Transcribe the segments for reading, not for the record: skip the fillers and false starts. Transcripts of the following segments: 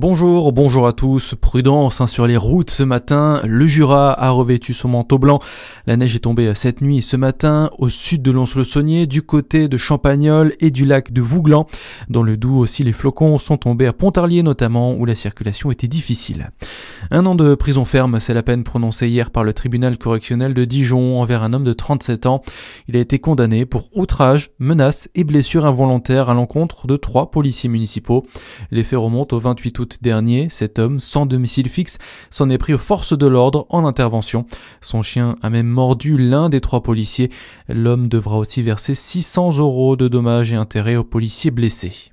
Bonjour à tous. Prudence sur les routes ce matin. Le Jura a revêtu son manteau blanc. La neige est tombée cette nuit et ce matin au sud de Lons-le-Saunier, du côté de Champagnole et du lac de Vouglan. Dans le Doubs aussi, les flocons sont tombés à Pontarlier notamment, où la circulation était difficile. 1 an de prison ferme, c'est la peine prononcée hier par le tribunal correctionnel de Dijon envers un homme de 37 ans. Il a été condamné pour outrage, menace et blessure involontaire à l'encontre de 3 policiers municipaux. Les faits remontent au 28 août dernier. Cet homme, sans domicile fixe, s'en est pris aux forces de l'ordre en intervention. Son chien a même mordu l'un des 3 policiers. L'homme devra aussi verser 600 € de dommages et intérêts aux policiers blessés.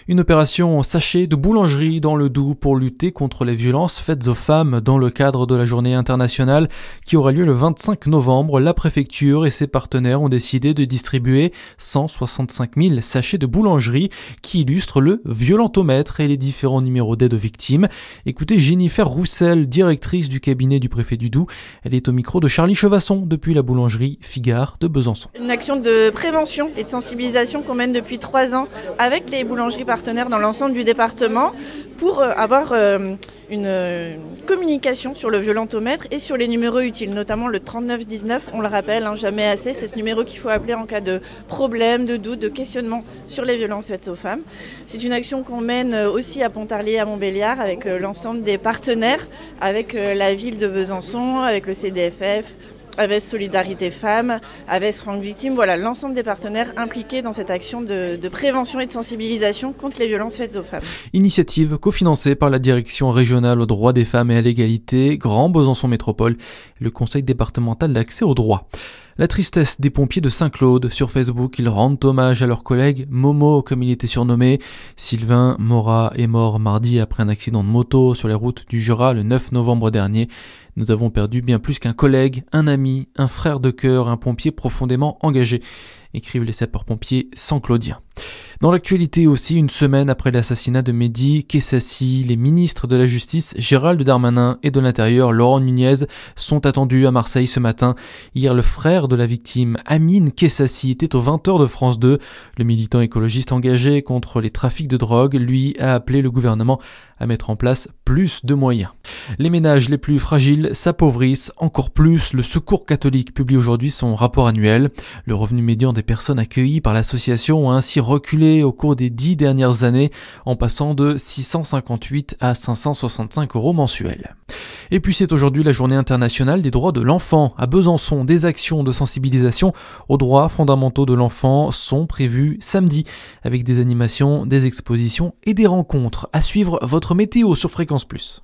Une opération sachet de boulangerie dans le Doubs pour lutter contre les violences faites aux femmes dans le cadre de la journée internationale qui aura lieu le 25 novembre. La préfecture et ses partenaires ont décidé de distribuer 165 000 sachets de boulangerie qui illustrent le violentomètre et les différents numéros d'aide aux victimes. Écoutez Jennifer Roussel, directrice du cabinet du préfet du Doubs. Elle est au micro de Charlie Chevasson depuis la boulangerie Figard de Besançon. Une action de prévention et de sensibilisation qu'on mène depuis 3 ans avec les boulangeries partenaires dans l'ensemble du département pour avoir une communication sur le violentomètre et sur les numéros utiles, notamment le 3919, on le rappelle, jamais assez, c'est ce numéro qu'il faut appeler en cas de problème, de doute, de questionnement sur les violences faites aux femmes. C'est une action qu'on mène aussi à Pontarlier, à Montbéliard, avec l'ensemble des partenaires, avec la ville de Besançon, avec le CDFF, avec Solidarité Femmes, avec Franck Victime, voilà l'ensemble des partenaires impliqués dans cette action de prévention et de sensibilisation contre les violences faites aux femmes. Initiative cofinancée par la Direction régionale aux droits des femmes et à l'égalité, Grand Besançon Métropole, et le Conseil départemental d'accès aux droits. La tristesse des pompiers de Saint-Claude. Sur Facebook, ils rendent hommage à leur collègue Momo, comme il était surnommé. Sylvain Mora est mort mardi après un accident de moto sur les routes du Jura le 9 novembre dernier. Nous avons perdu bien plus qu'un collègue, un ami, un frère de cœur, un pompier profondément engagé, écrivent les sapeurs-pompiers saint-claudiens. Dans l'actualité aussi, une semaine après l'assassinat de Mehdi Kessassi, les ministres de la Justice, Gérald Darmanin, et de l'Intérieur, Laurent Nunez, sont attendus à Marseille ce matin. Hier, le frère de la victime, Amine Kessassi, était aux 20h de France 2. Le militant écologiste engagé contre les trafics de drogue, lui, a appelé le gouvernement à mettre en place plus de moyens. Les ménages les plus fragiles s'appauvrissent encore plus. Le Secours catholique publie aujourd'hui son rapport annuel. Le revenu médian des personnes accueillies par l'association a ainsi reculé au cours des 10 dernières années, en passant de 658 à 565 € mensuels. Et puis c'est aujourd'hui la journée internationale des droits de l'enfant. À Besançon, des actions de sensibilisation aux droits fondamentaux de l'enfant sont prévues samedi, avec des animations, des expositions et des rencontres. À suivre votre météo sur Fréquence Plus.